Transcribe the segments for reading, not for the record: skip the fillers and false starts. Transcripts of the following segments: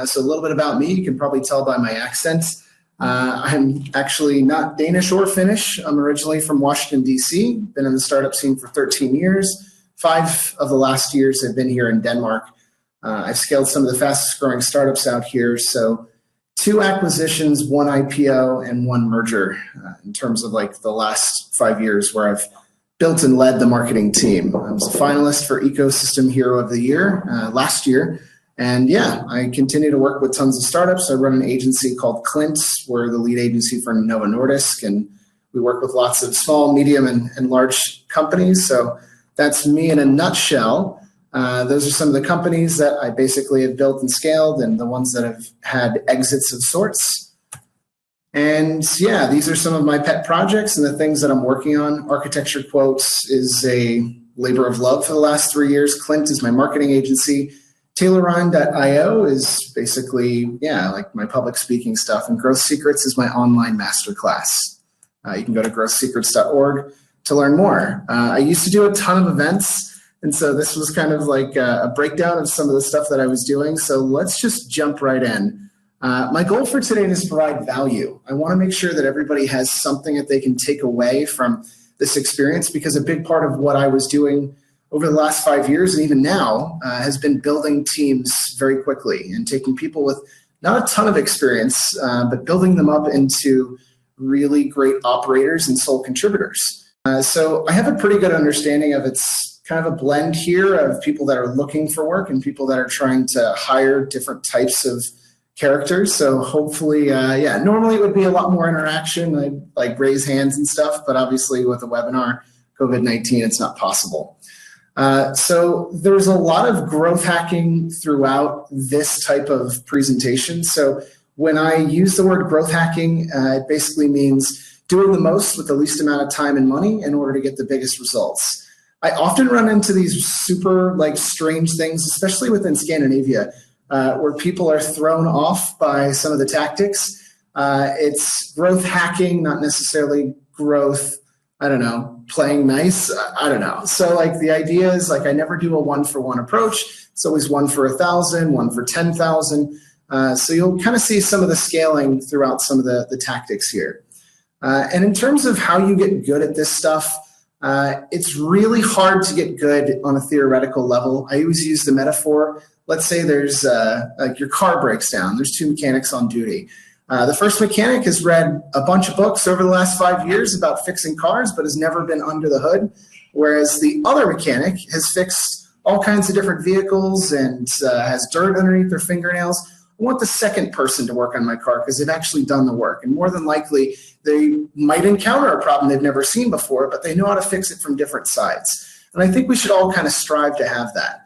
So a little bit about me, you can probably tell by my accent. I'm actually not Danish or Finnish. I'm originally from Washington, D.C., been in the startup scene for 13 years. 5 of the last years have been here in Denmark. I've scaled some of the fastest growing startups out here. So 2 acquisitions, 1 IPO, and 1 merger in terms of like the last 5 years where I've built and led the marketing team. I was a finalist for Ecosystem Hero of the Year last year. And yeah, I continue to work with tons of startups. I run an agency called Clint. We're the lead agency for Novo Nordisk, and we work with lots of small, medium, and large companies. So that's me in a nutshell. Those are some of the companies that I basically have built and scaled and the ones that have had exits of sorts. And yeah, these are some of my pet projects and the things that I'm working on. Architecture Quotes is a labor of love for the last 3 years. Clint is my marketing agency. TaylorRhyme.io is basically, like my public speaking stuff. And Growth Secrets is my online masterclass. You can go to growthsecrets.org to learn more. I used to do a ton of events. And so this was kind of like a breakdown of some of the stuff that I was doing. So let's just jump right in. My goal for today is to provide value. I want to make sure that everybody has something that they can take away from this experience, because a big part of what I was doing over the last 5 years and even now has been building teams very quickly and taking people with not a ton of experience, but building them up into really great operators and sole contributors. So I have a pretty good understanding of it's kind of a blend here of people that are looking for work and people that are trying to hire different types of characters. So hopefully, normally it would be a lot more interaction. I'd like raise hands and stuff, but obviously with a webinar, COVID-19, it's not possible. So there's a lot of growth hacking throughout this type of presentation. So when I use the word growth hacking, it basically means doing the most with the least amount of time and money in order to get the biggest results. I often run into these super strange things, especially within Scandinavia, where people are thrown off by some of the tactics. It's growth hacking, not necessarily growth, playing nice. I don't know. So the idea is I never do a 1-for-1 approach. It's always 1 for 1,000, 1 for 10,000. So you'll kind of see some of the scaling throughout some of the tactics here. And in terms of how you get good at this stuff, it's really hard to get good on a theoretical level. I always use the metaphor. Let's say there's your car breaks down. There's 2 mechanics on duty. The first mechanic has read a bunch of books over the last 5 years about fixing cars, but has never been under the hood. Whereas the other mechanic has fixed all kinds of different vehicles and has dirt underneath their fingernails. I want the second person to work on my car because they've actually done the work. And more than likely, they might encounter a problem they've never seen before, but they know how to fix it from different sides. And I think we should all kind of strive to have that.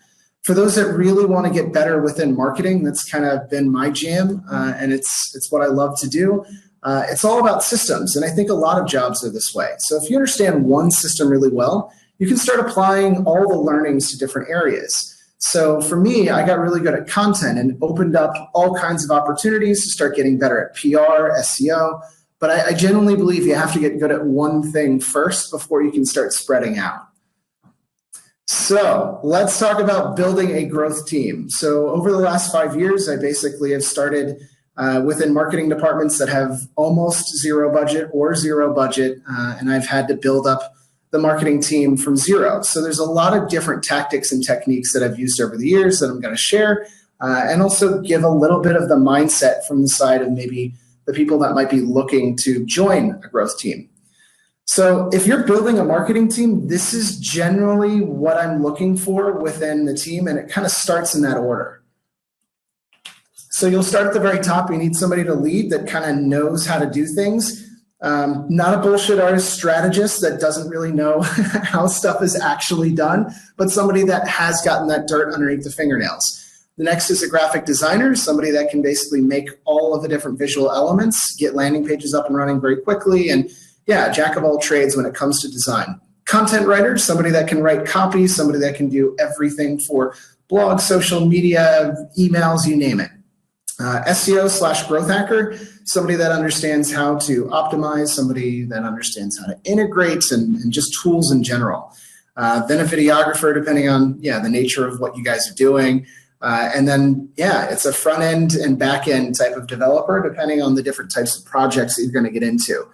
For those that really want to get better within marketing, that's kind of been my jam, and it's what I love to do. It's all about systems, and I think a lot of jobs are this way. So if you understand one system really well, you can start applying all the learnings to different areas. So for me, I got really good at content and opened up all kinds of opportunities to start getting better at PR, SEO. But I genuinely believe you have to get good at one thing first before you can start spreading out. So let's talk about building a growth team. So over the last 5 years, I basically have started within marketing departments that have almost zero budget or zero budget, and I've had to build up the marketing team from zero. So there's a lot of different tactics and techniques that I've used over the years that I'm going to share, and also give a little bit of the mindset from the side of maybe the people that might be looking to join a growth team. So if you're building a marketing team, this is generally what I'm looking for within the team, and it kind of starts in that order. So you'll start at the very top. You need somebody to lead that kind of knows how to do things. Not a bullshit artist strategist that doesn't really know how stuff is actually done, but somebody that has gotten that dirt underneath the fingernails. The next is a graphic designer, somebody that can basically make all of the different visual elements, get landing pages up and running very quickly, and jack of all trades when it comes to design. Content writer, somebody that can write copy, somebody that can do everything for blogs, social media, emails, you name it. SEO/growth hacker, somebody that understands how to optimize, somebody that understands how to integrate and just tools in general. Then a videographer, depending on the nature of what you guys are doing. And then, yeah, it's a front end and back end type of developer, depending on the different types of projects that you're going to get into.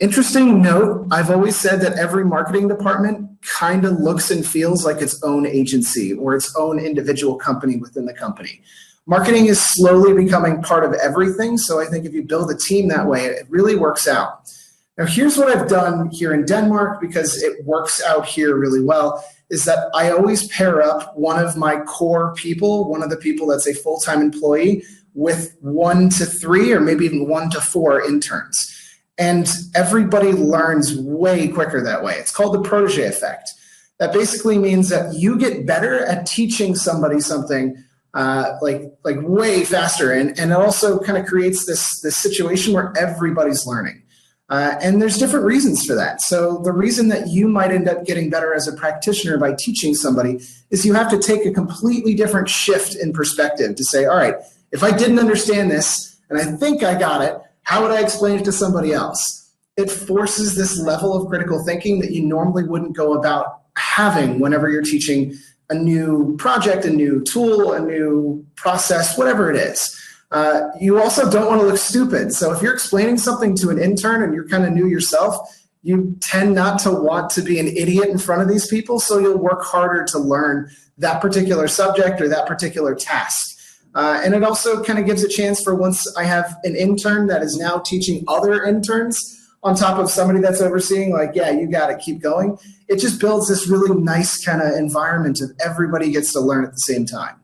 Interesting note, I've always said that every marketing department kind of looks and feels like its own agency or its own individual company within the company. Marketing is slowly becoming part of everything, so I think if you build a team that way, it really works out. Now, here's what I've done here in Denmark, because it works out here really well, is that I always pair up one of my core people, one of the people that's a full-time employee, with 1 to 3 or maybe even 1 to 4 interns. And everybody learns way quicker that way. It's called the protege effect. That basically means that you get better at teaching somebody something like way faster. And it also kind of creates this situation where everybody's learning. And there's different reasons for that. So the reason that you might end up getting better as a practitioner by teaching somebody is you have to take a completely different shift in perspective to say, all right, if I didn't understand this and I think I got it, how would I explain it to somebody else? It forces this level of critical thinking that you normally wouldn't go about having whenever you're teaching a new project, a new tool, a new process, whatever it is. You also don't want to look stupid. So if you're explaining something to an intern and you're kind of new yourself, you tend not to want to be an idiot in front of these people. So you'll work harder to learn that particular subject or that particular task. And it also kind of gives a chance for, once I have an intern that is now teaching other interns on top of somebody that's overseeing, like, yeah, you got to keep going. It just builds this really nice kind of environment of everybody gets to learn at the same time.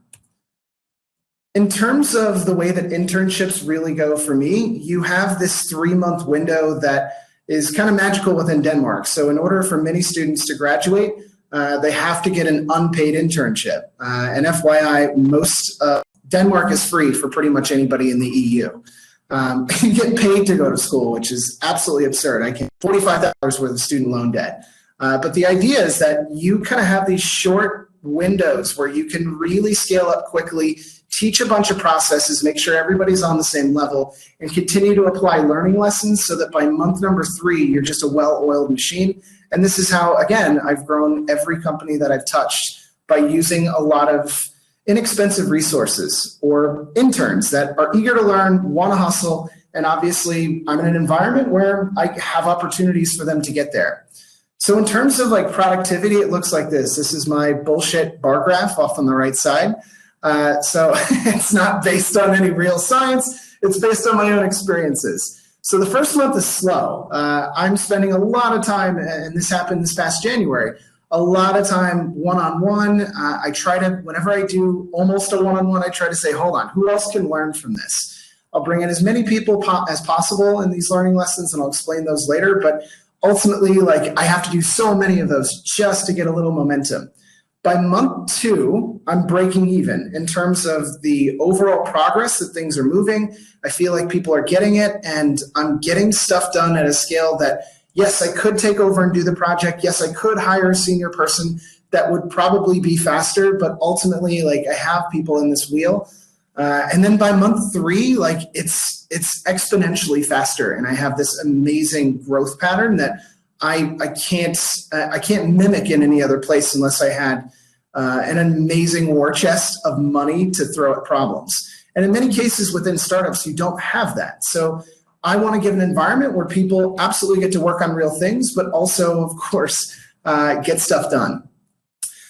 In terms of the way that internships really go for me, you have this 3-month window that is kind of magical within Denmark. So in order for many students to graduate, they have to get an unpaid internship. And FYI, Denmark is free for pretty much anybody in the EU. You get paid to go to school, which is absolutely absurd. I can't $45 worth of student loan debt. But the idea is that you kind of have these short windows where you can really scale up quickly, teach a bunch of processes, make sure everybody's on the same level, and continue to apply learning lessons so that by month number 3, you're just a well-oiled machine. And this is how, again, I've grown every company that I've touched, by using a lot of inexpensive resources or interns that are eager to learn, want to hustle, and obviously I'm in an environment where I have opportunities for them to get there. So in terms of like productivity, it looks like this. This is my bullshit bar graph off on the right side. So it's not based on any real science. It's based on my own experiences. So the first month is slow. I'm spending a lot of time, and this happened this past January, a lot of time one-on-one. I try to, whenever I do almost a one-on-one, I try to say, hold on, who else can learn from this? I'll bring in as many people as possible in these learning lessons, and I'll explain those later. But ultimately, like, I have to do so many of those just to get a little momentum. By month 2, I'm breaking even in terms of the overall progress that things are moving. I feel like people are getting it, and I'm getting stuff done at a scale that, yes, I could take over and do the project. Yes, I could hire a senior person. That would probably be faster, but ultimately, like, I have people in this wheel. And then by month 3, like, it's exponentially faster, and I have this amazing growth pattern that I can't mimic in any other place unless I had an amazing war chest of money to throw at problems. And in many cases within startups, you don't have that. So I want to give an environment where people absolutely get to work on real things, but also, of course, get stuff done.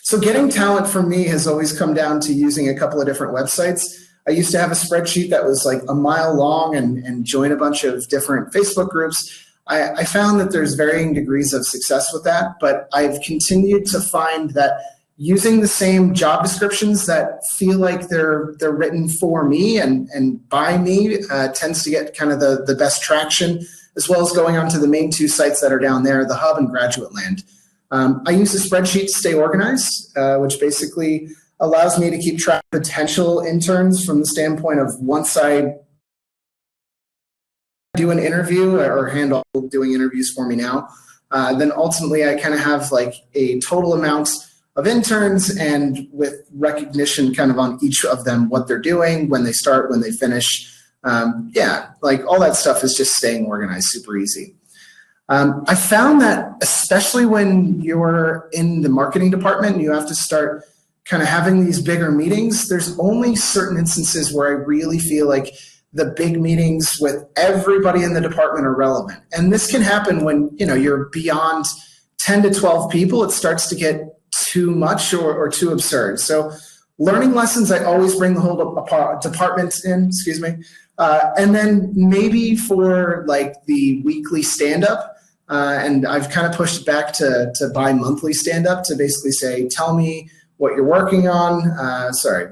So getting talent for me has always come down to using a couple of different websites. I used to have a spreadsheet that was like a mile long and join a bunch of different Facebook groups. I found that there's varying degrees of success with that, but I've continued to find that using the same job descriptions that feel like they're written for me and by me tends to get kind of the best traction, as well as going on to the main 2 sites that are down there, the Hub and Graduate Land. I use a spreadsheet to stay organized, which basically allows me to keep track of potential interns from the standpoint of, once I do an interview or handle doing interviews for me now, then ultimately I kind of have like a total amount of interns, and with recognition kind of on each of them, what they're doing, when they start, when they finish. Yeah, like all that stuff is just staying organized, super easy. I found that especially when you're in the marketing department, you have to start kind of having these bigger meetings, there's only certain instances where I really feel like the big meetings with everybody in the department are relevant. And this can happen when, you're beyond 10 to 12 people. It starts to get too much or too absurd. So learning lessons, I always bring the whole department in, and then maybe for like the weekly stand-up, and I've kind of pushed back to bi-monthly stand-up to basically say, tell me what you're working on,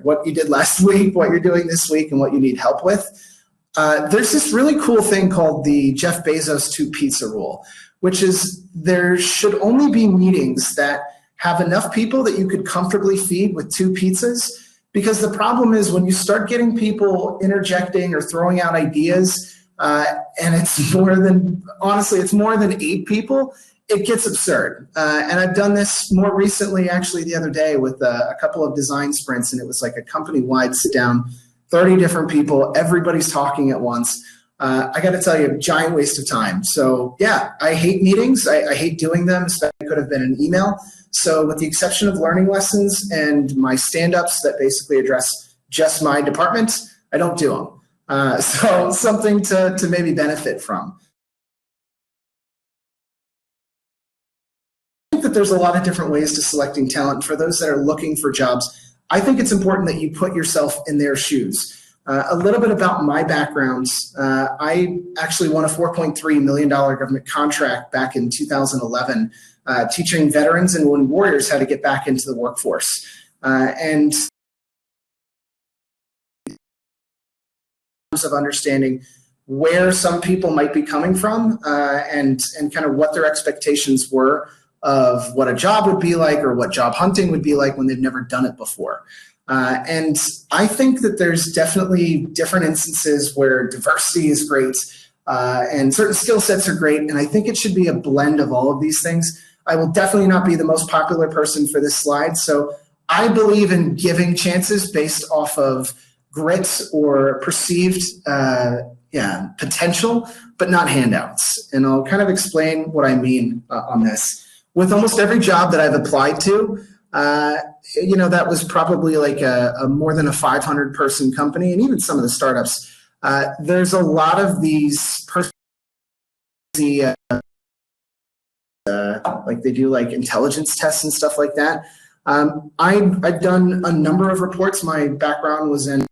what you did last week, what you're doing this week, and what you need help with. There's this really cool thing called the Jeff Bezos 2 pizza rule, which is there should only be meetings that have enough people that you could comfortably feed with 2 pizzas. Because the problem is when you start getting people interjecting or throwing out ideas, and it's more than 8 people, it gets absurd. And I've done this more recently, actually the other day with a couple of design sprints, and it was like a company-wide sit down, 30 different people, everybody's talking at once. I got to tell you, giant waste of time. So yeah, I hate meetings. I hate doing them, especially it could have been an email. So with the exception of learning lessons and my stand-ups that basically address just my department, I don't do them. So something to maybe benefit from. I think that there's a lot of different ways to selecting talent. For those that are looking for jobs, I think it's important that you put yourself in their shoes. A little bit about my background. I actually won a $4.3 million government contract back in 2011, teaching veterans and wounded warriors how to get back into the workforce. And in terms of understanding where some people might be coming from and kind of what their expectations were of what a job would be like or what job hunting would be like when they've never done it before. And I think that there's definitely different instances where diversity is great and certain skill sets are great. And I think it should be a blend of all of these things. I will definitely not be the most popular person for this slide. So I believe in giving chances based off of grit or perceived potential, but not handouts. And I'll kind of explain what I mean on this. With almost every job that I've applied to, that was probably like a more than a 500 person company, and even some of the startups. There's a lot of these like they do like intelligence tests and stuff like that. I've done a number of reports. My background was in.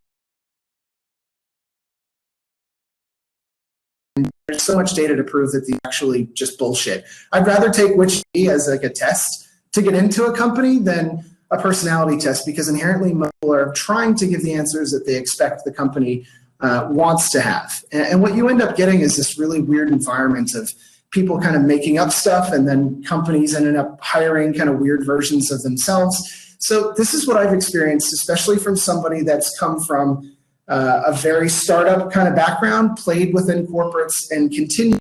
There's so much data to prove that these actually just bullshit. I'd rather take which as like a test to get into a company than a personality test, because inherently people are trying to give the answers that they expect the company wants to have. And what you end up getting is this really weird environment of people kind of making up stuff, and then companies ended up hiring kind of weird versions of themselves. So this is what I've experienced, especially from somebody that's come from a very startup kind of background, played within corporates, and continued.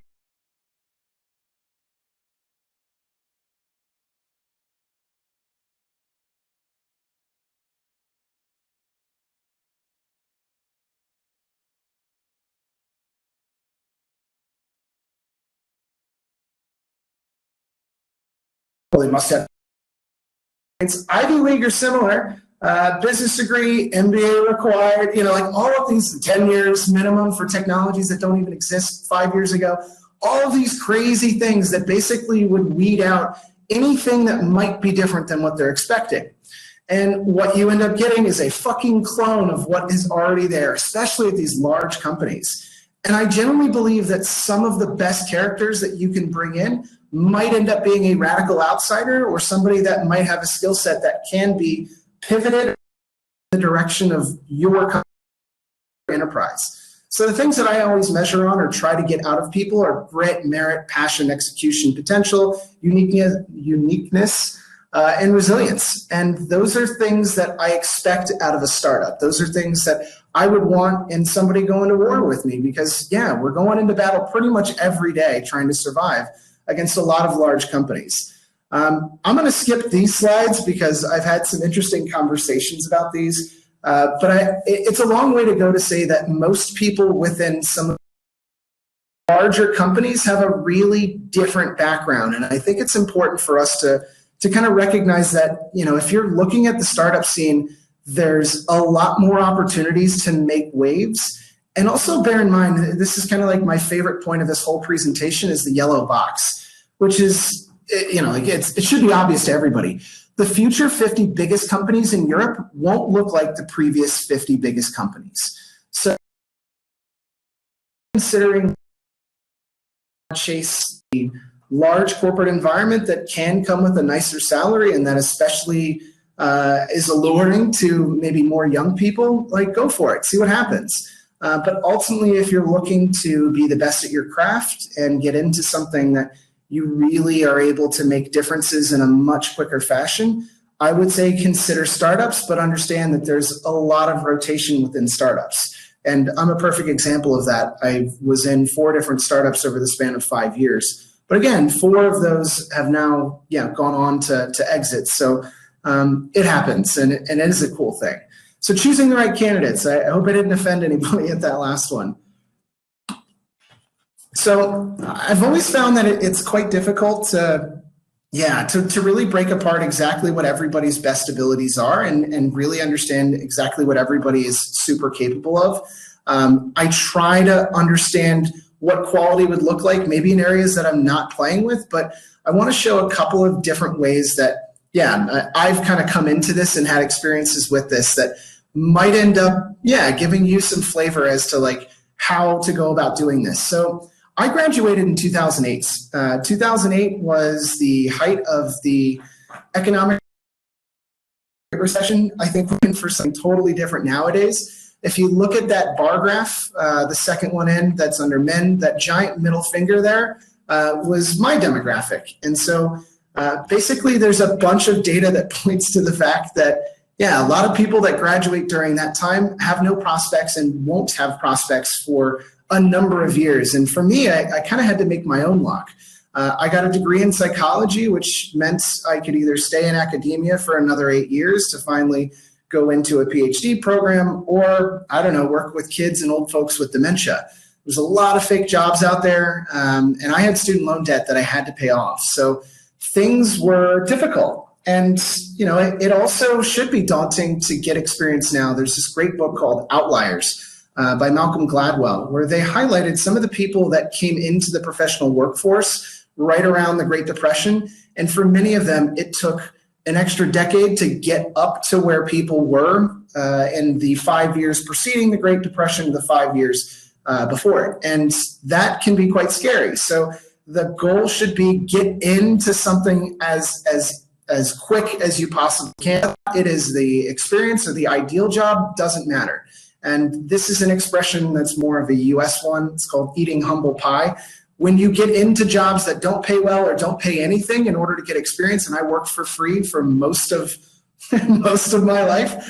Well, they must have. It's Ivy League or similar, business degree, MBA required, like all of these 10 years minimum for technologies that don't even exist 5 years ago. All of these crazy things that basically would weed out anything that might be different than what they're expecting. And what you end up getting is a fucking clone of what is already there, especially at these large companies. And I generally believe that some of the best characters that you can bring in might end up being a radical outsider or somebody that might have a skill set that can be pivoted in the direction of your enterprise. So the things that I always measure on or try to get out of people are grit, merit, passion, execution, potential, uniqueness, and resilience. And those are things that I expect out of a startup. Those are things that I would want in somebody going to war with me, because we're going into battle pretty much every day trying to survive against a lot of large companies. I'm going to skip these slides because I've had some interesting conversations about these, but it's a long way to go to say that most people within some larger companies have a really different background. And I think it's important for us to to kind of recognize that, if you're looking at the startup scene, there's a lot more opportunities to make waves. And also bear in mind, this is kind of like my favorite point of this whole presentation is the yellow box, which is, it should be obvious to everybody. The future 50 biggest companies in Europe won't look like the previous 50 biggest companies. So considering chase the large corporate environment that can come with a nicer salary and that especially is alluring to maybe more young people, like go for it, see what happens. But ultimately, if you're looking to be the best at your craft and get into something that you really are able to make differences in a much quicker fashion, I would say consider startups, but understand that there's a lot of rotation within startups. And I'm a perfect example of that. I was in 4 different startups over the span of 5 years. But again, 4 of those have now gone on to exit. So it happens, and it is a cool thing. So choosing the right candidates. I hope I didn't offend anybody at that last one. So I've always found that it's quite difficult to really break apart exactly what everybody's best abilities are and really understand exactly what everybody is super capable of. I try to understand what quality would look like, maybe in areas that I'm not playing with, but I want to show a couple of different ways that, I've kind of come into this and had experiences with this that might end up, giving you some flavor as to like how to go about doing this. So I graduated in 2008. 2008 was the height of the economic recession. I think we're in for something totally different nowadays. If you look at that bar graph, the second one in that's under men, that giant middle finger there was my demographic. And so basically there's a bunch of data that points to the fact that, a lot of people that graduate during that time have no prospects and won't have prospects for a number of years. And for me, I kind of had to make my own luck. I got a degree in psychology, which meant I could either stay in academia for another 8 years to finally go into a PhD program, or, work with kids and old folks with dementia. There's a lot of fake jobs out there, and I had student loan debt that I had to pay off. So things were difficult. And, it also should be daunting to get experience now. There's this great book called Outliers by Malcolm Gladwell, where they highlighted some of the people that came into the professional workforce right around the Great Depression. And for many of them, it took an extra decade to get up to where people were in the 5 years preceding the Great Depression, the 5 years before it. And that can be quite scary. So the goal should be get into something as quick as you possibly can. It is the experience or the ideal job, doesn't matter. And this is an expression that's more of a US one. It's called eating humble pie. When you get into jobs that don't pay well or don't pay anything in order to get experience, and I worked for free for most of my life,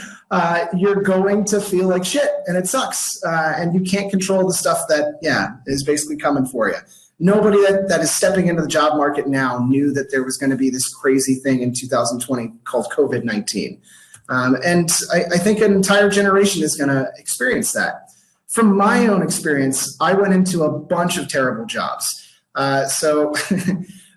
you're going to feel like shit, and it sucks. And you can't control the stuff that, is basically coming for you. Nobody that is stepping into the job market now knew that there was going to be this crazy thing in 2020 called COVID-19. And I think an entire generation is going to experience that. From my own experience, I went into a bunch of terrible jobs. So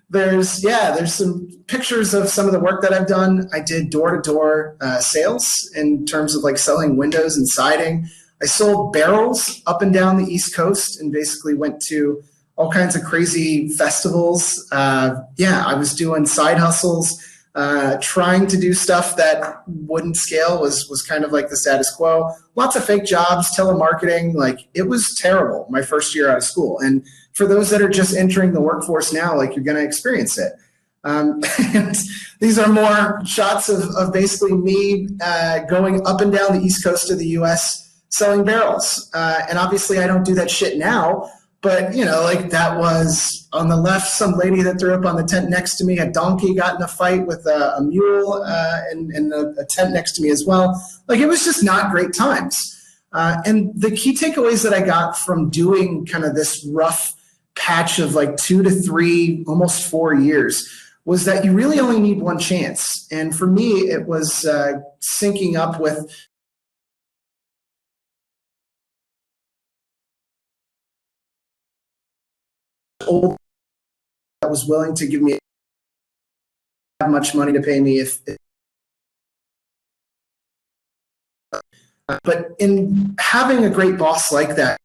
there's some pictures of some of the work that I've done. I did door-to-door sales in terms of like selling windows and siding. I sold barrels up and down the East Coast and basically went to all kinds of crazy festivals. I was doing side hustles, trying to do stuff that wouldn't scale was kind of like the status quo. Lots of fake jobs, telemarketing, like it was terrible my first year out of school. And for those that are just entering the workforce now, like you're going to experience it. And these are more shots of basically me going up and down the East Coast of the US selling barrels. And obviously I don't do that shit now. But, that was on the left, some lady that threw up on the tent next to me. A donkey got in a fight with a mule in a tent next to me as well. Like, it was just not great times. And the key takeaways that I got from doing kind of this rough patch of like 2 to 3, almost 4 years was that you really only need one chance. And for me, it was syncing up with old that was willing to give me have much money to pay me but in having a great boss like that,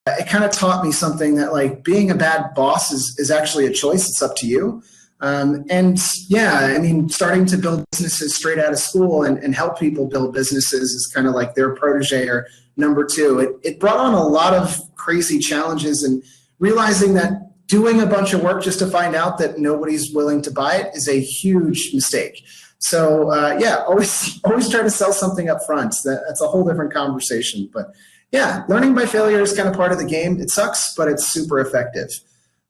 it kind of taught me something that like being a bad boss is actually a choice. It's up to you. And yeah, I mean, starting to build businesses straight out of school and help people build businesses is kind of like their protege or number two. It brought on a lot of crazy challenges, and realizing that doing a bunch of work just to find out that nobody's willing to buy it is a huge mistake. So yeah, always try to sell something up front. That's a whole different conversation. But yeah, learning by failure is kind of part of the game. It sucks, but it's super effective.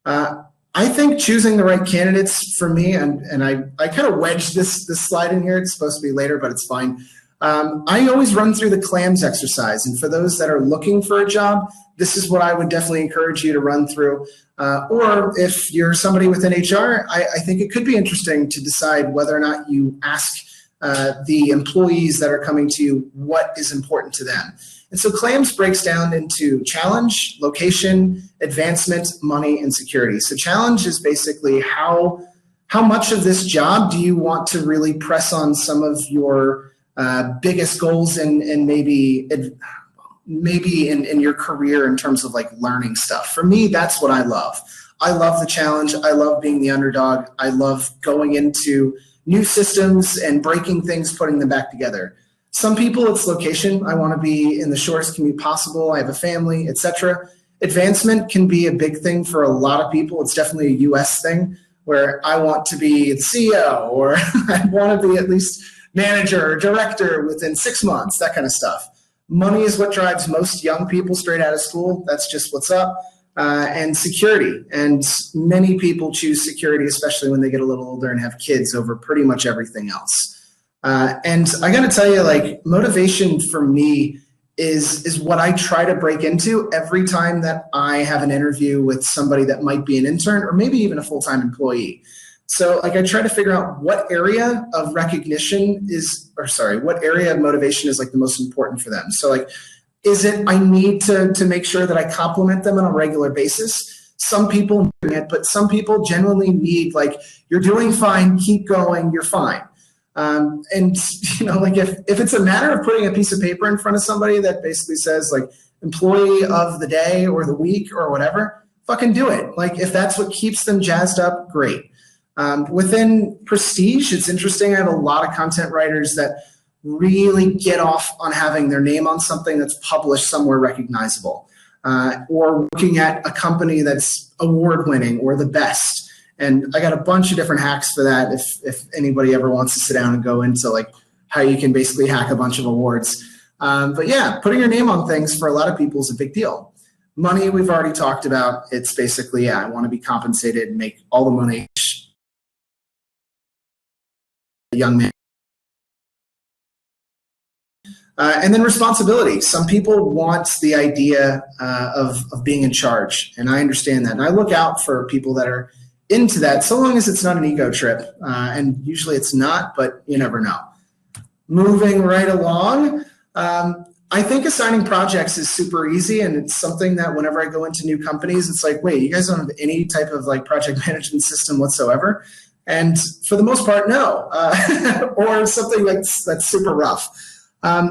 I think choosing the right candidates for me, and I kind of wedged this slide in here. It's supposed to be later, but it's fine. I always run through the CLAMS exercise. And for those that are looking for a job, this is what I would definitely encourage you to run through. Or if you're somebody within HR, I think it could be interesting to decide whether or not you ask the employees that are coming to you what is important to them. And so CLAMS breaks down into challenge, location, advancement, money, and security. So challenge is basically how much of this job do you want to really press on some of your biggest goals and maybe in your career in terms of like learning stuff. For me, that's what I love. I love the challenge. I love being the underdog. I love going into new systems and breaking things, putting them back together. Some people, it's location. I want to be in the shortest commute possible. I have a family, etc. Advancement can be a big thing for a lot of people. It's definitely a US thing where I want to be the CEO, or I want to be at least manager or director within 6 months, that kind of stuff. Money is what drives most young people straight out of school. That's just what's up. And security. And many people choose security, especially when they get a little older and have kids, over pretty much everything else. And I got to tell you, like, motivation for me is what I try to break into every time that I have an interview with somebody that might be an intern or maybe even a full-time employee. So like I try to figure out what area of recognition what area of motivation is like the most important for them. So like, is it I need to make sure that I compliment them on a regular basis? Some people need it, but some people genuinely need like, you're doing fine, keep going, you're fine. And you know, like if it's a matter of putting a piece of paper in front of somebody that basically says like employee of the day or the week or whatever, fucking do it. Like if that's what keeps them jazzed up, great. Within Prestige, it's interesting. I have a lot of content writers that really get off on having their name on something that's published somewhere recognizable, or working at a company that's award-winning or the best. And I got a bunch of different hacks for that if anybody ever wants to sit down and go into like how you can basically hack a bunch of awards. But yeah, putting your name on things for a lot of people is a big deal. Money, we've already talked about. It's basically, yeah, I want to be compensated and make all the money a young man. And then responsibility. Some people want the idea of being in charge, and I understand that. And I look out for people that are into that, so long as it's not an ego trip. And usually it's not, but you never know. Moving right along, I think assigning projects is super easy, and it's something that whenever I go into new companies, it's like, wait, you guys don't have any type of like project management system whatsoever? And for the most part, no, or something that's super rough.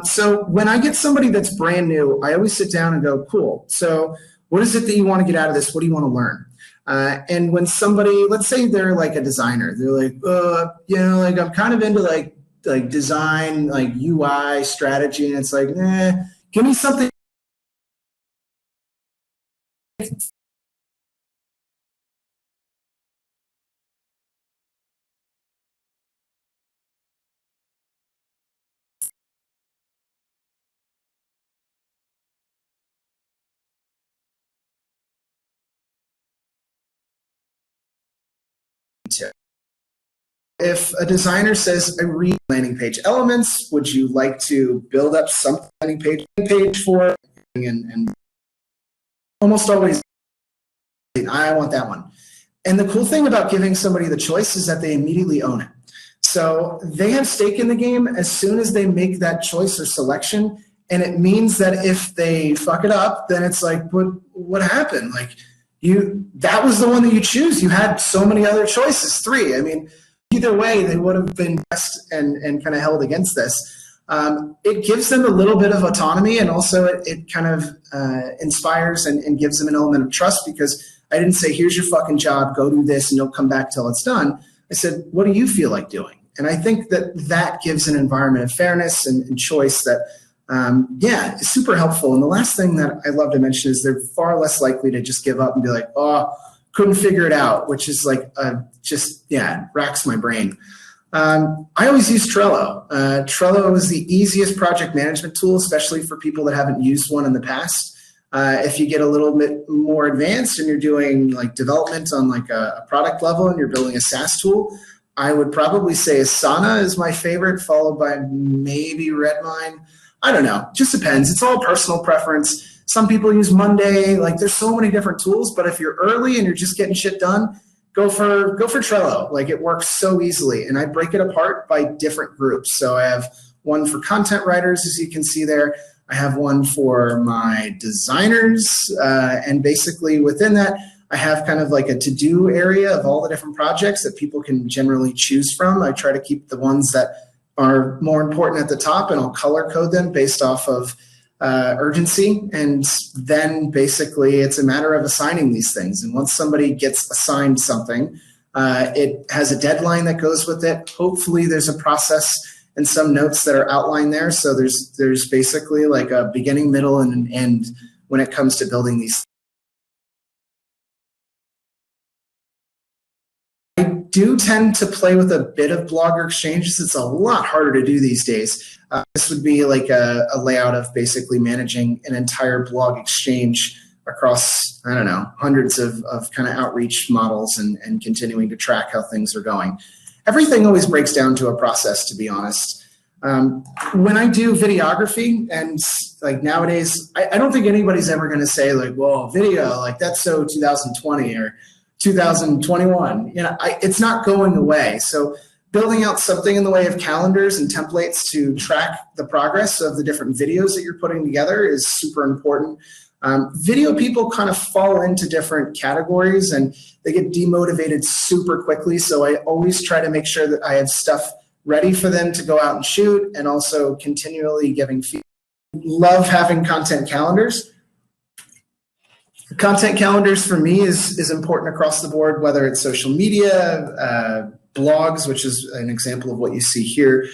So when I get somebody that's brand new, I always sit down and go, cool. So what is it that you want to get out of this? What do you want to learn? And when somebody, let's say they're like a designer, they're like, you know, like I'm kind of into like design, like UI strategy. And it's like, give me something. If a designer says, I read landing page elements, would you like to build up some landing page for? And almost always, I want that one. And the cool thing about giving somebody the choice is that they immediately own it. So they have stake in the game as soon as they make that choice or selection. And it means that if they fuck it up, then it's like, what happened? Like, that was the one that you choose. You had so many other choices, 3. I mean, either way, they would have been pressed and kind of held against this. It gives them a little bit of autonomy, and also it kind of inspires and gives them an element of trust, because I didn't say, here's your fucking job, go do this and you'll come back till it's done. I said, what do you feel like doing? And I think that gives an environment of fairness and choice that, is super helpful. And the last thing that I love to mention is they're far less likely to just give up and be like, oh, couldn't figure it out, which is like, racks my brain. I always use Trello. Trello is the easiest project management tool, especially for people that haven't used one in the past. If you get a little bit more advanced and you're doing like development on like a product level and you're building a SaaS tool, I would probably say Asana is my favorite, followed by maybe Redmine. I don't know, just depends. It's all personal preference. Some people use Monday. Like there's so many different tools, but if you're early and you're just getting shit done, go for Trello. Like it works so easily. And I break it apart by different groups. So I have one for content writers, as you can see there. I have one for my designers, and basically within that, I have kind of like a to-do area of all the different projects that people can generally choose from. I try to keep the ones that are more important at the top, and I'll color code them based off of urgency. And then basically it's a matter of assigning these things. And once somebody gets assigned something, it has a deadline that goes with it. Hopefully there's a process and some notes that are outlined there. So there's basically like a beginning, middle, and an end when it comes to building these. I do tend to play with a bit of Blogger exchanges. It's a lot harder to do these days. This would be like a layout of basically managing an entire blog exchange across, I don't know, hundreds of kind of outreach models and continuing to track how things are going. Everything always breaks down to a process, to be honest. When I do videography, and like nowadays, I don't think anybody's ever going to say like, well, video, like that's so 2020 or 2021. You know, it's not going away. So building out something in the way of calendars and templates to track the progress of the different videos that you're putting together is super important. Video people kind of fall into different categories and they get demotivated super quickly. So I always try to make sure that I have stuff ready for them to go out and shoot, and also continually giving feedback. Love having content calendars. Content calendars for me is important across the board, whether it's social media, blogs, which is an example of what you see here,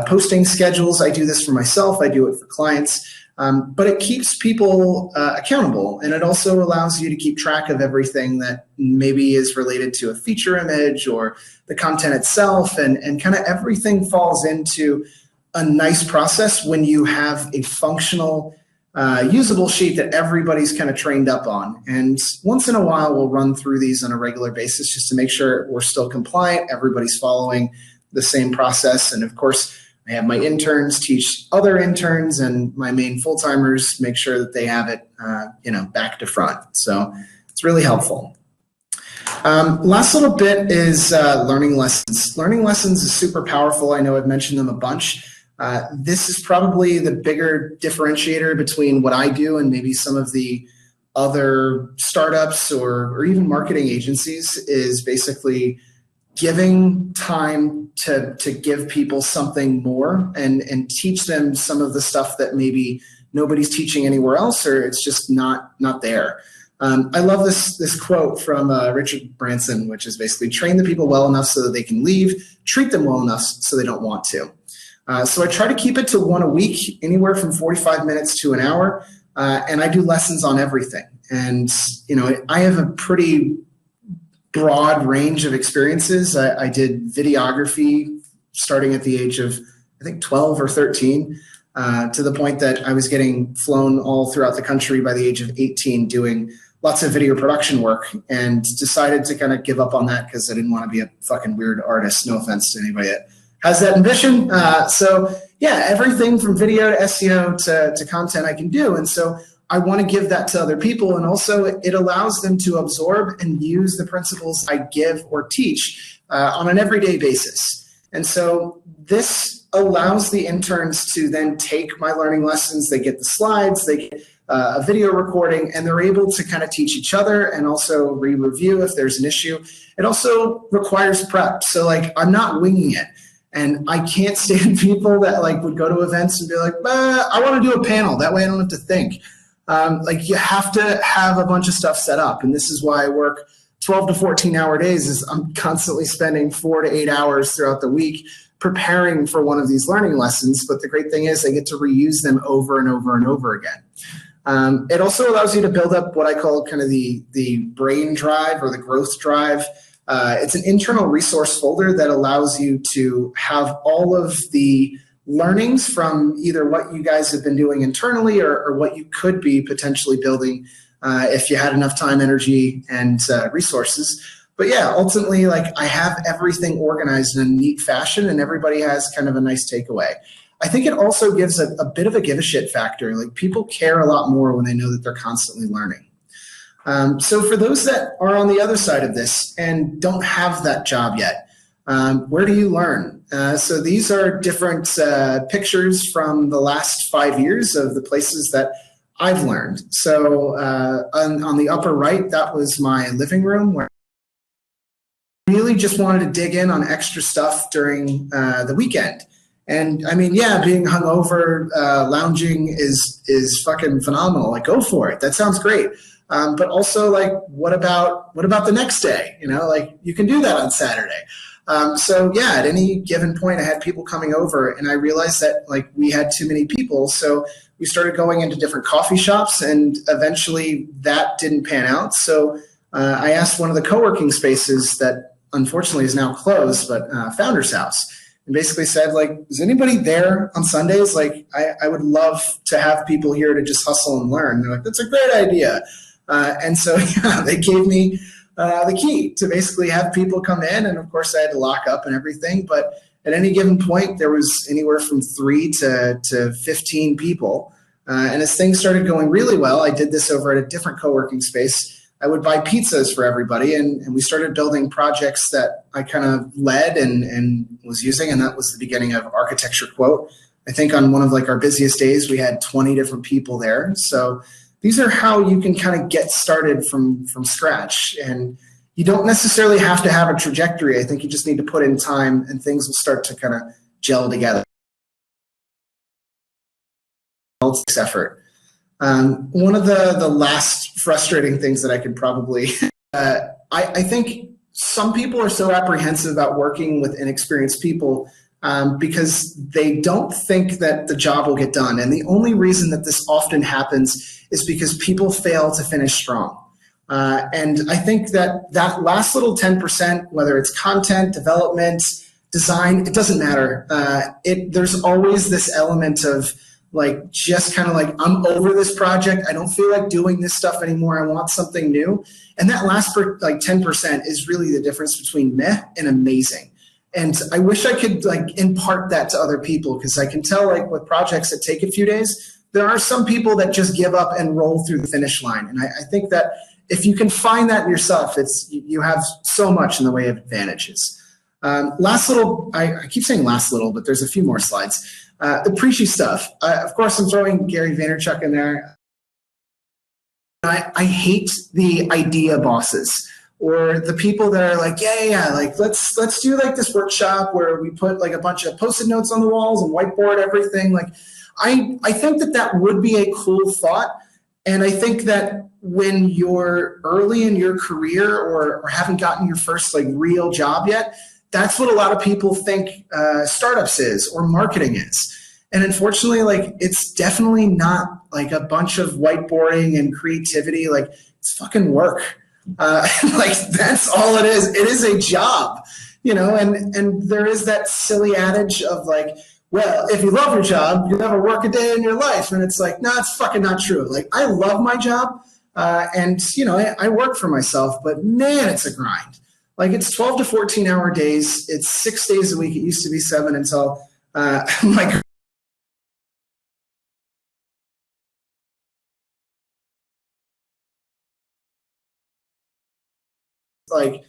posting schedules. I do this for myself. I do it for clients. But it keeps people accountable, and it also allows you to keep track of everything that maybe is related to a feature image or the content itself, and kind of everything falls into a nice process when you have a functional, usable sheet that everybody's kind of trained up on. And once in a while, we'll run through these on a regular basis just to make sure we're still compliant, everybody's following the same process, and of course, I have my interns teach other interns, and my main full-timers make sure that they have it, back to front. So it's really helpful. Last little bit is learning lessons. Learning lessons is super powerful. I know I've mentioned them a bunch. This is probably the bigger differentiator between what I do and maybe some of the other startups or even marketing agencies, is basically giving time to give people something more and teach them some of the stuff that maybe nobody's teaching anywhere else, or it's just not there. I love this quote from Richard Branson, which is basically train the people well enough so that they can leave, treat them well enough so they don't want to. So I try to keep it to one a week, anywhere from 45 minutes to an hour, and I do lessons on everything. And I have a pretty broad range of experiences. I did videography starting at the age of, I think, 12 or 13, to the point that I was getting flown all throughout the country by the age of 18 doing lots of video production work, and decided to kind of give up on that because I didn't want to be a fucking weird artist. No offense to anybody that has that ambition. So yeah, everything from video to SEO to content I can do. And so I want to give that to other people, and also it allows them to absorb and use the principles I give or teach on an everyday basis. And so this allows the interns to then take my learning lessons. They get the slides, they get a video recording, and they're able to kind of teach each other and also re-review if there's an issue. It also requires prep. So like, I'm not winging it. And I can't stand people that like would go to events and be like, I want to do a panel. That way I don't have to think. Like you have to have a bunch of stuff set up. And this is why I work 12 to 14 hour days. Is I'm constantly spending 4 to 8 hours throughout the week preparing for one of these learning lessons. But the great thing is I get to reuse them over and over and over again. It also allows you to build up what I call kind of the brain drive or the growth drive. It's an internal resource folder that allows you to have all of the learnings from either what you guys have been doing internally or what you could be potentially building if you had enough time, energy, and resources. But yeah, ultimately, like I have everything organized in a neat fashion and everybody has kind of a nice takeaway. I think it also gives a bit of a give a shit factor. Like people care a lot more when they know that they're constantly learning. So for those that are on the other side of this and don't have that job yet, where do you learn? So these are different pictures from the last 5 years of the places that I've learned. So on the upper right, that was my living room where I really just wanted to dig in on extra stuff during the weekend. And I mean, yeah, being hungover, lounging is fucking phenomenal. Like, go for it. That sounds great. But also, like, what about the next day? You know, like you can do that on Saturday. So yeah, at any given point, I had people coming over, and I realized that like we had too many people. So we started going into different coffee shops, and eventually that didn't pan out. So I asked one of the co-working spaces that unfortunately is now closed, but Founder's House. And basically said, like, is anybody there on Sundays? Like, I would love to have people here to just hustle and learn. And they're like, that's a great idea. And so, yeah, they gave me the key to basically have people come in. And of course, I had to lock up and everything. But at any given point, there was anywhere from 3 to 15 people. And as things started going really well, I did this over at a different co-working space. I would buy pizzas for everybody, and we started building projects that I kind of led and was using, and that was the beginning of Architecture Quote. I think on one of like our busiest days, we had 20 different people there. So these are how you can kind of get started from scratch, and you don't necessarily have to have a trajectory. I think you just need to put in time, and things will start to kind of gel together. Effort. One of the last frustrating things that I could probably, I think some people are so apprehensive about working with inexperienced people because they don't think that the job will get done. And the only reason that this often happens is because people fail to finish strong. And I think that last little 10%, whether it's content, development, design, it doesn't matter. There's always this element of like just kind of like, I'm over this project. I don't feel like doing this stuff anymore. I want something new. And that last like 10% is really the difference between meh and amazing. And I wish I could like impart that to other people, because I can tell like with projects that take a few days, there are some people that just give up and roll through the finish line. And I think that if you can find that in yourself, you have so much in the way of advantages. Last little, I keep saying last little, but there's a few more slides. The preachy stuff. Of course, I'm throwing Gary Vaynerchuk in there. I hate the idea bosses or the people that are like, yeah, like let's do like this workshop where we put like a bunch of Post-it notes on the walls and whiteboard everything. Like, I think that would be a cool thought, and I think that when you're early in your career or haven't gotten your first like real job yet, that's what a lot of people think startups is or marketing is. And unfortunately, like it's definitely not like a bunch of whiteboarding and creativity. Like it's fucking work. Like that's all it is. It is a job, you know, and there is that silly adage of like, well, if you love your job, you'll never work a day in your life. And it's like, no, it's fucking not true. Like I love my job and, you know, I work for myself, but man, it's a grind. Like it's 12 to 14 hour days. It's 6 days a week. It used to be 7 until my like,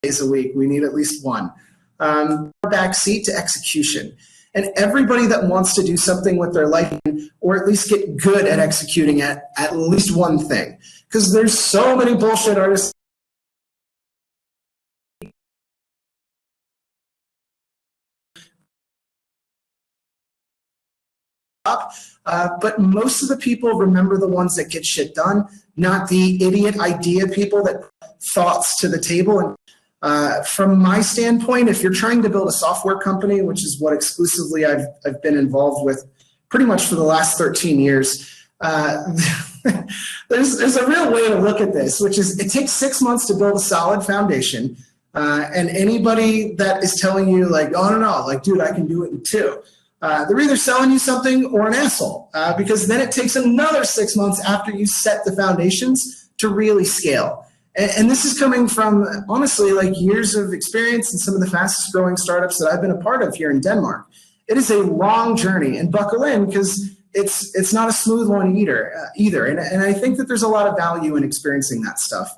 days a week. We need at least one. Backseat to execution. And everybody that wants to do something with their life, or at least get good at executing at least one thing. Because there's so many bullshit artists. But most of the people remember the ones that get shit done, not the idiot idea people that thoughts to the table. And from my standpoint, if you're trying to build a software company, which is what exclusively I've been involved with pretty much for the last 13 years, there's a real way to look at this, which is it takes 6 months to build a solid foundation. And anybody that is telling you like, oh, no, like, dude, I can do it in 2. They're either selling you something or an asshole, because then it takes another 6 months after you set the foundations to really scale. And this is coming from, honestly, like years of experience in some of the fastest growing startups that I've been a part of here in Denmark. It is a long journey, and buckle in because it's not a smooth one either. And I think that there's a lot of value in experiencing that stuff.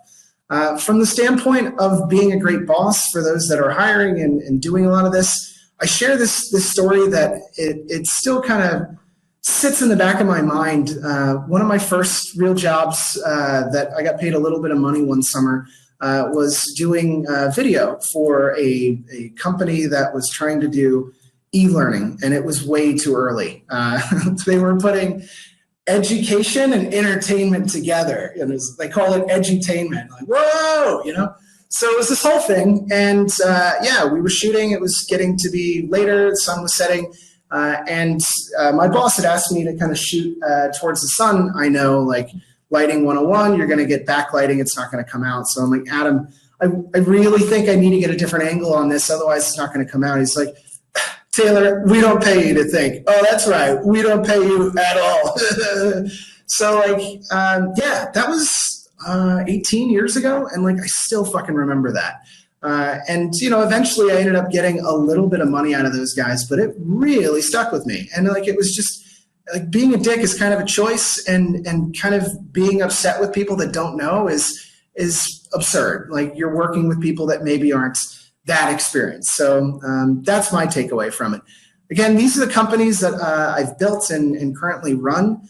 From the standpoint of being a great boss for those that are hiring and doing a lot of this, I share this story that it still kind of sits in the back of my mind. One of my first real jobs that I got paid a little bit of money one summer was doing video for a company that was trying to do e-learning, and it was way too early. They were putting education and entertainment together, and they call it edutainment. Like, whoa, you know? So it was this whole thing, and we were shooting. It was getting to be later. The sun was setting, and my boss had asked me to kind of shoot towards the sun. I know, like, lighting 101, you're going to get backlighting. It's not going to come out. So I'm like, Adam, I really think I need to get a different angle on this. Otherwise, it's not going to come out. He's like, Taylor, we don't pay you to think. Oh, that's right. We don't pay you at all. So, like, that was 18 years ago, and like I still fucking remember that. And you know, eventually I ended up getting a little bit of money out of those guys, but it really stuck with me. And like it was just like being a dick is kind of a choice, and kind of being upset with people that don't know is absurd. Like you're working with people that maybe aren't that experienced. So that's my takeaway from it. Again, these are the companies that I've built and currently run.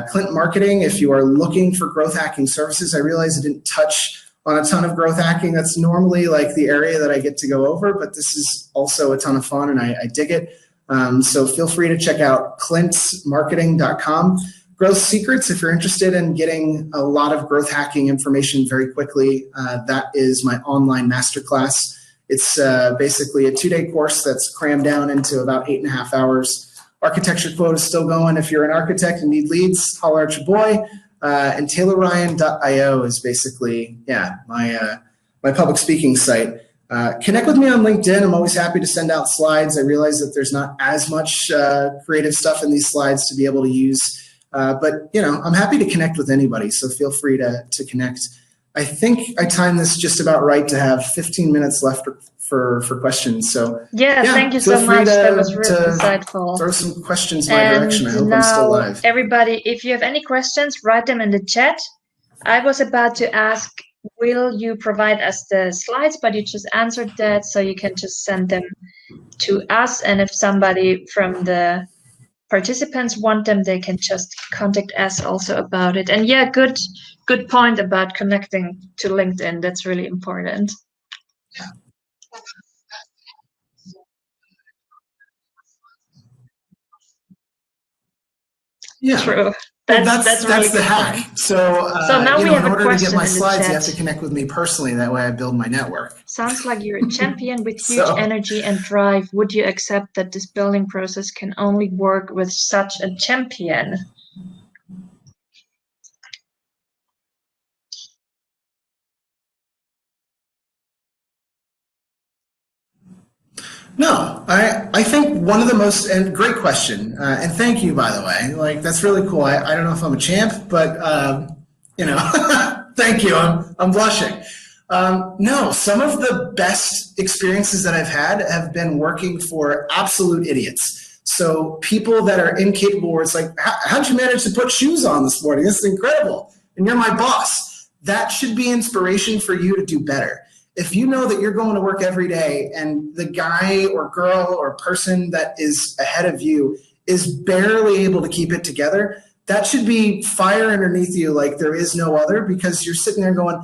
Clint Marketing, if you are looking for growth hacking services, I realize I didn't touch on a ton of growth hacking. That's normally like the area that I get to go over, but this is also a ton of fun and I dig it. So feel free to check out clintsmarketing.com. Growth Secrets, if you're interested in getting a lot of growth hacking information very quickly, that is my online masterclass. It's basically a 2-day course that's crammed down into about 8.5 hours. Architecture quote is still going. If you're an architect and need leads, holler at your boy. And taylorryan.io is basically, my public speaking site. Connect with me on LinkedIn. I'm always happy to send out slides. I realize that there's not as much creative stuff in these slides to be able to use. But, you know, I'm happy to connect with anybody, so feel free to connect. I think I timed this just about right to have 15 minutes left for questions. So thank you so much. That was really insightful. Throw some questions my direction. I hope I'm still live. Everybody, if you have any questions, write them in the chat. I was about to ask, will you provide us the slides, but you just answered that, so you can just send them to us. And if somebody from the participants want them, they can just contact us also about it. And yeah, good point about connecting to LinkedIn. That's really important. Yeah. True. That's really the hack. Fun. So now we have in order to get my in slides, chat. you have to connect with me personally. That way I build my network. Sounds like you're a champion with huge energy and drive. Would you accept that this building process can only work with such a champion? No, I think one of the most, and great question, and thank you, by the way. Like, that's really cool. I don't know if I'm a champ, but, you know, thank you. I'm blushing. No, some of the best experiences that I've had have been working for absolute idiots. So people that are incapable, where it's like, how'd you manage to put shoes on this morning? This is incredible. And you're my boss. That should be inspiration for you to do better. if you know that you're going to work every day and the guy or girl or person that is ahead of you is barely able to keep it together, that should be fire underneath you like there is no other, because you're sitting there going,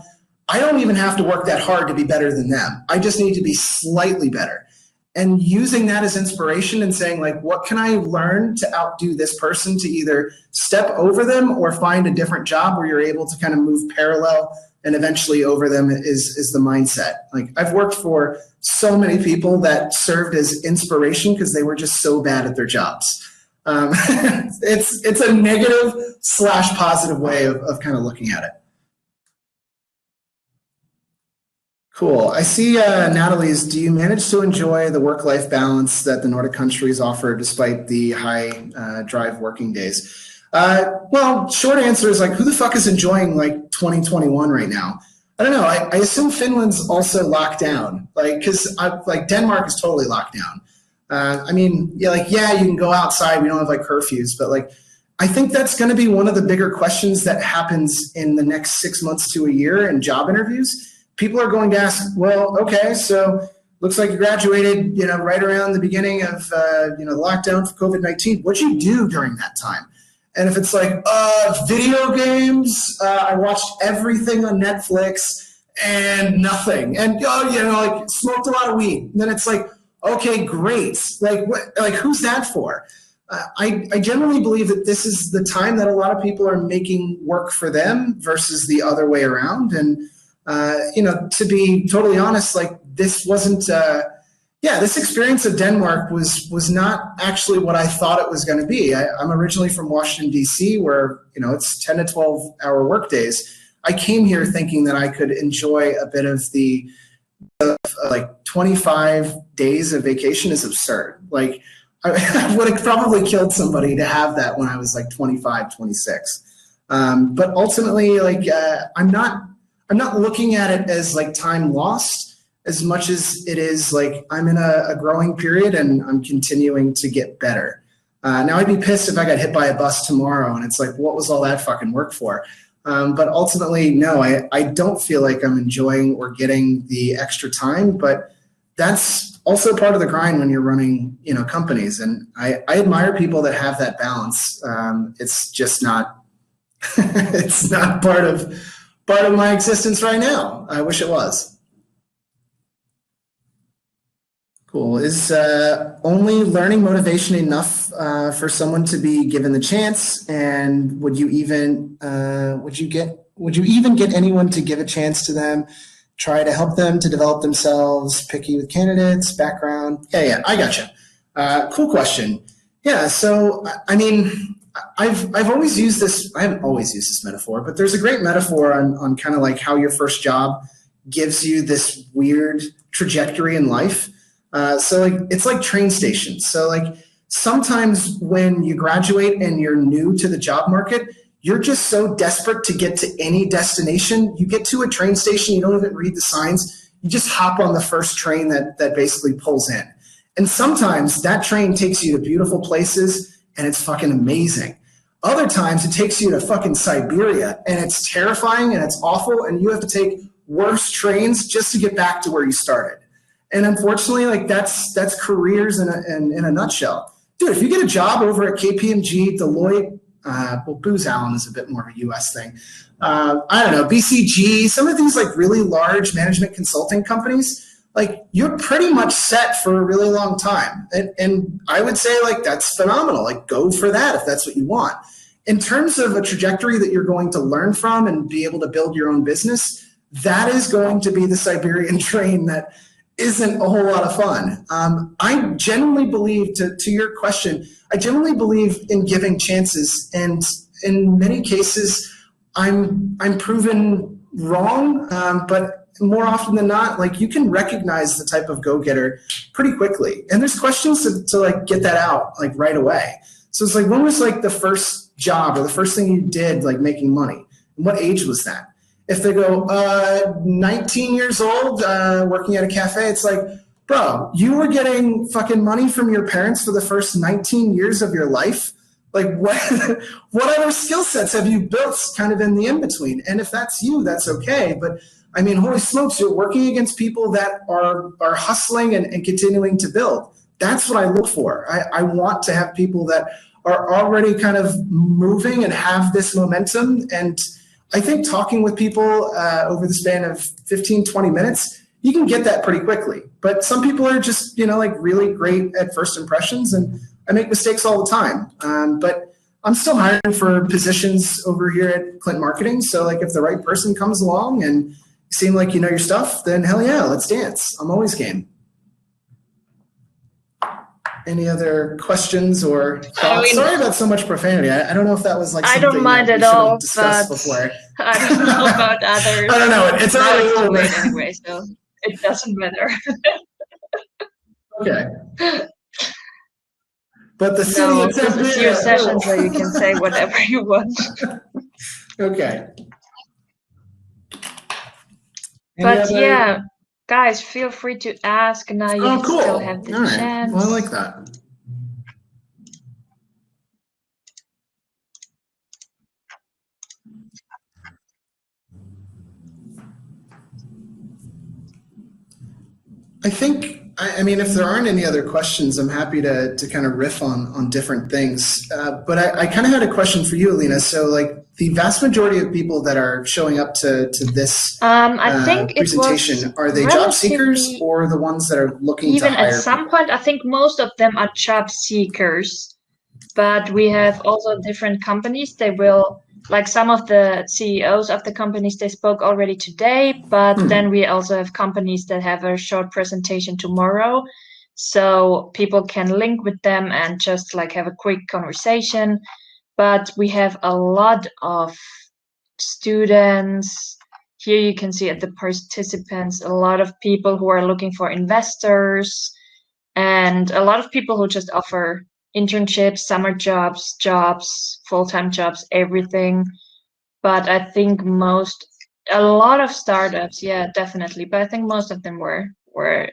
I don't even have to work that hard to be better than them. I just need to be slightly better. And using that as inspiration and saying, like, what can I learn to outdo this person, to either step over them or find a different job where you're able to kind of move parallel and eventually over them is the mindset. Like, I've worked for so many people that served as inspiration because they were just so bad at their jobs. It's a negative / positive way of kind of looking at it. Cool. I see Natalie's, do you manage to enjoy the work-life balance that the Nordic countries offer despite the high drive working days? Well, short answer is, like, who the fuck is enjoying like 2021 right now? I don't know. I assume Finland's also locked down, like, because like Denmark is totally locked down. I mean, yeah, you can go outside. We don't have like curfews, but like, I think that's going to be one of the bigger questions that happens in the next 6 months to a year in job interviews. People are going to ask, well, okay, so looks like you graduated, right around the beginning of, the lockdown for COVID-19. What'd you do during that time? And if it's like, video games, I watched everything on Netflix and nothing. And, like, smoked a lot of weed. And then it's like, okay, great. Like, who's that for? I generally believe that this is the time that a lot of people are making work for them versus the other way around. And, to be totally honest, like, this wasn't, this experience of Denmark was not actually what I thought it was going to be. I'm originally from Washington, D.C., where, it's 10 to 12 hour work days. I came here thinking that I could enjoy a bit of the, like, 25 days of vacation is absurd. Like, I would have probably killed somebody to have that when I was like 25, 26. But ultimately, like, I'm not looking at it as like time lost as much as it is like I'm in a growing period and I'm continuing to get better. Now, I'd be pissed if I got hit by a bus tomorrow and it's like, what was all that fucking work for? But ultimately, no, I don't feel like I'm enjoying or getting the extra time, but that's also part of the grind when you're running, companies. And I admire people that have that balance. It's just not, it's not part of my existence right now. I wish it was. Cool. Is only learning motivation enough for someone to be given the chance? And would you even get anyone to give a chance to them? Try to help them to develop themselves, picky with candidates, background. Yeah, I gotcha. Cool question. Yeah, so I mean, I've always used this. I haven't always used this metaphor, but there's a great metaphor on kind of like how your first job gives you this weird trajectory in life. So like, it's like train stations. So like, sometimes when you graduate and you're new to the job market, you're just so desperate to get to any destination. You get to a train station, you don't even read the signs. You just hop on the first train that basically pulls in. And sometimes that train takes you to beautiful places and it's fucking amazing. Other times it takes you to fucking Siberia and it's terrifying and it's awful and you have to take worse trains just to get back to where you started. And unfortunately, like, that's careers in a nutshell. Dude, if you get a job over at KPMG, Deloitte, well, Booz Allen is a bit more of a US thing. I don't know, BCG, some of these like really large management consulting companies, like, you're pretty much set for a really long time. And I would say, like, that's phenomenal. Like, go for that if that's what you want. In terms of a trajectory that you're going to learn from and be able to build your own business, that is going to be the Siberian train that isn't a whole lot of fun. I genuinely believe, to your question, I genuinely believe in giving chances. And in many cases, I'm proven wrong, but more often than not, like, you can recognize the type of go-getter pretty quickly. And there's questions to like get that out like right away. So it's like, when was like the first job or the first thing you did, like making money? And what age was that? If they go, 19 years old, working at a cafe, it's like, bro, you were getting fucking money from your parents for the first 19 years of your life. Like, what other skill sets have you built kind of in the in-between? And if that's you, that's okay. But I mean, holy smokes, you're working against people that are hustling and continuing to build. That's what I look for. I want to have people that are already kind of moving and have this momentum. And I think talking with people over the span of 15, 20 minutes, you can get that pretty quickly. But some people are just, like really great at first impressions, and I make mistakes all the time. But I'm still hiring for positions over here at Clint Marketing. So like if the right person comes along and you seem like you know your stuff, then hell yeah, let's dance. I'm always game. Any other questions or thoughts? Sorry about so much profanity. I don't know if that was like something I don't mind that we at should all, have discussed but before. I don't know about others. I don't know. It's now already it's too over. late anyway, so it doesn't matter. Okay. But the city No, of this is your session, so you can say whatever you want. Okay. But yeah, guys, feel free to ask. Now you cool. still have the All right. chance. Well, I like that. I think, I mean, if there aren't any other questions, I'm happy to kind of riff on different things. But I kind of had a question for you, Alina. So like the vast majority of people that are showing up to this I think presentation, are they job seekers or the ones that are looking to hire even at some point, I think most of them are job seekers. But we have also different companies. They will, like some of the CEOs of the companies, they spoke already today, but then we also have companies that have a short presentation tomorrow. So people can link with them and just like have a quick conversation. But we have a lot of students. Here you can see at the participants, a lot of people who are looking for investors and a lot of people who just offer internships, summer jobs, full-time jobs, everything. But I think a lot of startups, yeah, definitely. But I think most of them were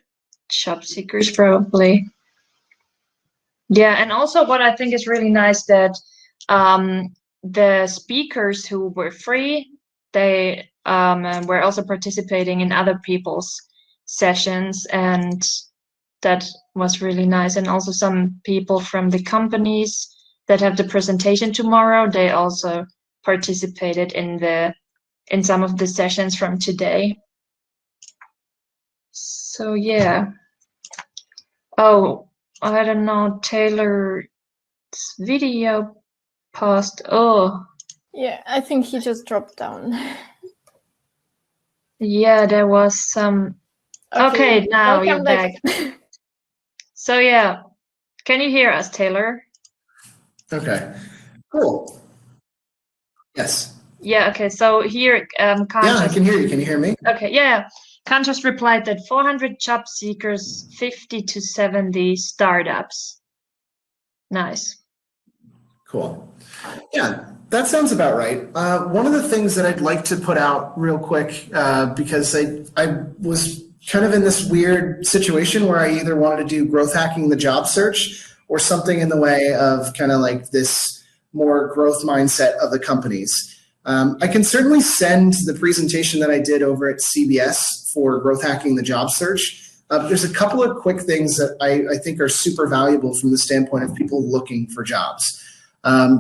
job seekers probably. Yeah, and also what I think is really nice that the speakers who were free, they were also participating in other people's sessions, and that was really nice. And also some people from the companies that have the presentation tomorrow, they also participated in some of the sessions from today. So yeah. Oh, I don't know, Taylor's video paused. Oh. Yeah, I think he just dropped down. Yeah, there was some. Okay, now you're back. So yeah, can you hear us, Taylor? Okay, cool. Yes. Yeah, okay, so here, yeah, I can hear you. Can you hear me? Okay, yeah. Khan just replied that 400 job seekers, 50 to 70 startups. Nice. Cool. Yeah, that sounds about right. One of the things that I'd like to put out real quick, because I was kind of in this weird situation where I either wanted to do growth hacking the job search or something in the way of kind of like this more growth mindset of the companies. I can certainly send the presentation that I did over at CBS for growth hacking the job search. There's a couple of quick things that I think are super valuable from the standpoint of people looking for jobs.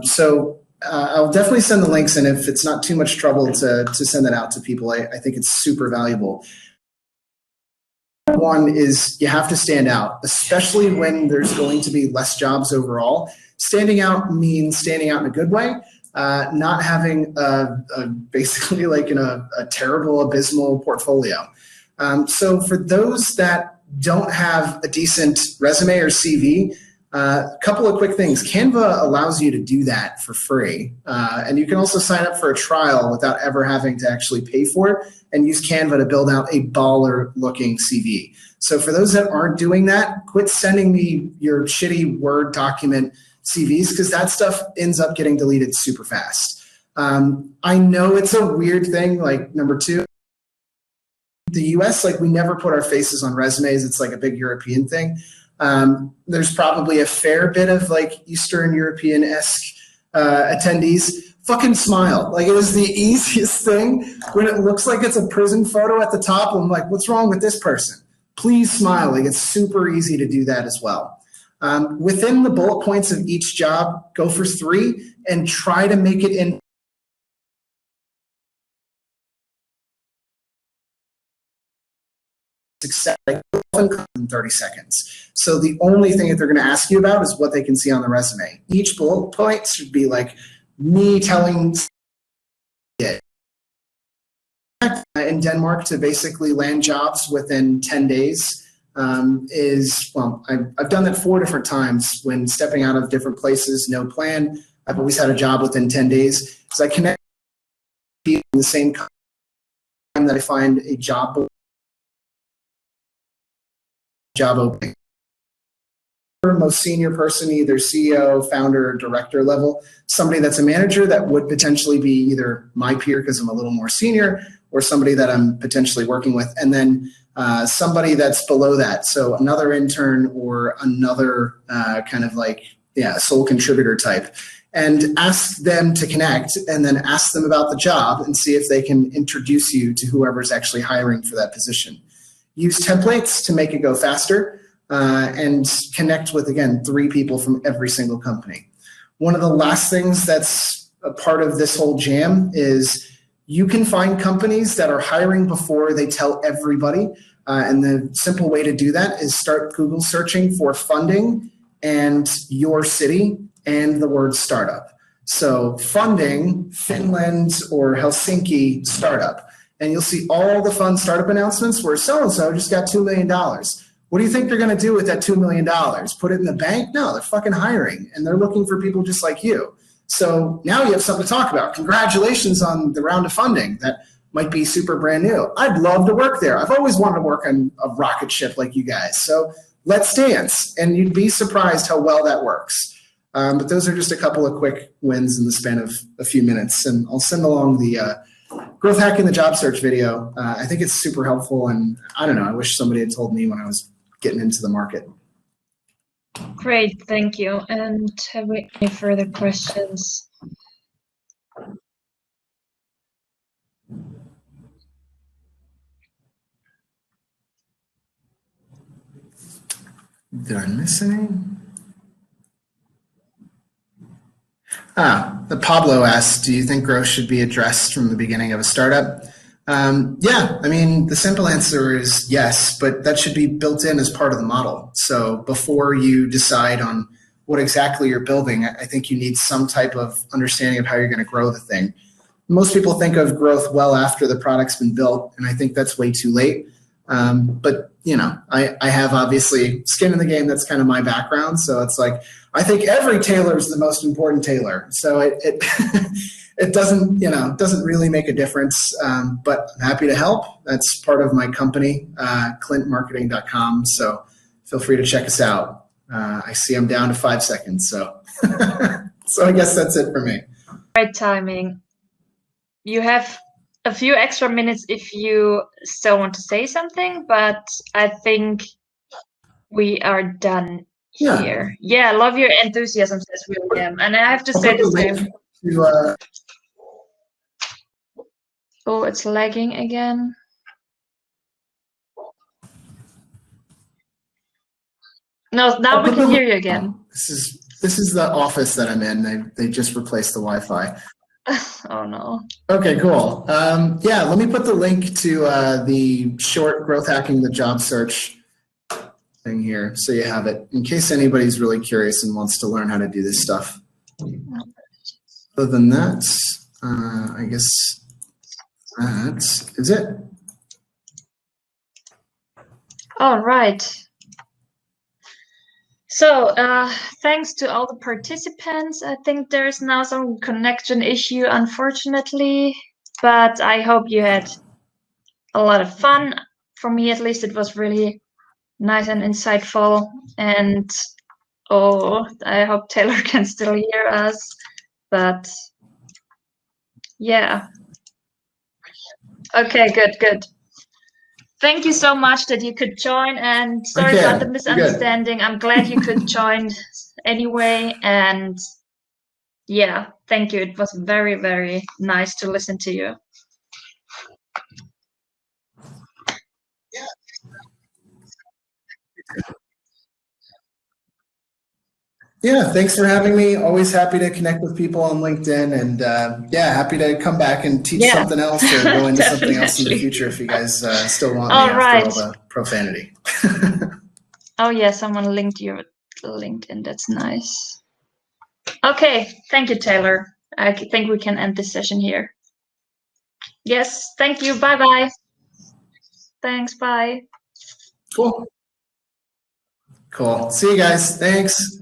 So I'll definitely send the links, and if it's not too much trouble to send that out to people, I think it's super valuable. One is you have to stand out, especially when there's going to be less jobs overall. Standing out means standing out in a good way, not having basically like a terrible, abysmal portfolio. So for those that don't have a decent resume or CV, a couple of quick things. Canva allows you to do that for free. And you can also sign up for a trial without ever having to actually pay for it and use Canva to build out a baller looking CV. So for those that aren't doing that, quit sending me your shitty Word document CVs, because that stuff ends up getting deleted super fast. I know it's a weird thing. Like number two, the US, like we never put our faces on resumes. It's like a big European thing. There's probably a fair bit of like Eastern European-esque attendees, fucking smile. Like, it was the easiest thing. When it looks like it's a prison photo at the top, I'm like, what's wrong with this person? Please smile. Like, it's super easy to do that as well. Within the bullet points of each job, go for 3 and try to make it in success in 30 seconds. So the only thing that they're going to ask you about is what they can see on the resume. Each bullet point should be like me telling it. In Denmark, to basically land jobs within 10 days I've done that 4 different times when stepping out of different places, no plan. I've always had a job within 10 days. So I connect people in the same time that I find a job opening. Most senior person, either CEO, founder, director level, somebody that's a manager that would potentially be either my peer because I'm a little more senior, or somebody that I'm potentially working with, and then somebody that's below that. So another intern or another kind of like, sole contributor type, and ask them to connect, and then ask them about the job and see if they can introduce you to whoever's actually hiring for that position. Use templates to make it go faster. And connect with, again, 3 people from every single company. One of the last things that's a part of this whole jam is you can find companies that are hiring before they tell everybody. And the simple way to do that is start Google searching for funding and your city and the word startup. So funding, Finland or Helsinki startup. And you'll see all the fun startup announcements where so-and-so just got $2 million. What do you think they're going to do with that $2 million? Put it in the bank? No, they're fucking hiring, and they're looking for people just like you. So now you have something to talk about. Congratulations on the round of funding. That might be super brand new. I'd love to work there. I've always wanted to work on a rocket ship like you guys. So let's dance, and you'd be surprised how well that works. But those are just a couple of quick wins in the span of a few minutes, and I'll send along the growth hacking the job search video. I think it's super helpful, and I don't know, I wish somebody had told me when I was getting into the market. Great, thank you. And have we any further questions? Did I miss any? The Pablo asks, do you think growth should be addressed from the beginning of a startup? Yeah, I mean, the simple answer is yes, but that should be built in as part of the model. So before you decide on what exactly you're building, I think you need some type of understanding of how you're going to grow the thing. Most people think of growth well after the product's been built, and I think that's way too late. But, you know, I have obviously skin in the game. That's kind of my background. So it's like, I think every tailor is the most important tailor. So it it doesn't, doesn't really make a difference, but I'm happy to help. That's part of my company, clintmarketing.com. So feel free to check us out. I see I'm down to 5 seconds. So, so I guess that's it for me. Great timing. You have a few extra minutes if you still want to say something, but I think we are done here. Yeah, love your enthusiasm, says William. And I have to say the same. Oh, it's lagging again. No, now we can hear you again. This is the office that I'm in. They just replaced the Wi-Fi. Oh no. Okay, cool. Yeah, let me put the link to the short growth hacking the job search thing here, so you have it in case anybody's really curious and wants to learn how to do this stuff. Other than that, I guess that is it. All right. So thanks to all the participants. I think there's now some connection issue, unfortunately, but I hope you had a lot of fun. For me, at least, it was really nice and insightful. And oh, I hope Taylor can still hear us. But yeah. Okay, good. Thank you so much that you could join, and sorry about the misunderstanding. I'm glad you could join anyway, and Yeah, thank you. It was very, very nice to listen to you. Yeah, thanks for having me. Always happy to connect with people on LinkedIn, and yeah, happy to come back and teach Yeah. something else or go into something else in the Definitely. future if you guys still want All me after right. all the profanity. Oh yeah, someone linked your LinkedIn. That's nice. Okay, thank you, Taylor. I think we can end this session here. Yes, thank you. Bye bye. Thanks. Bye. Cool. Cool. See you guys. Thanks.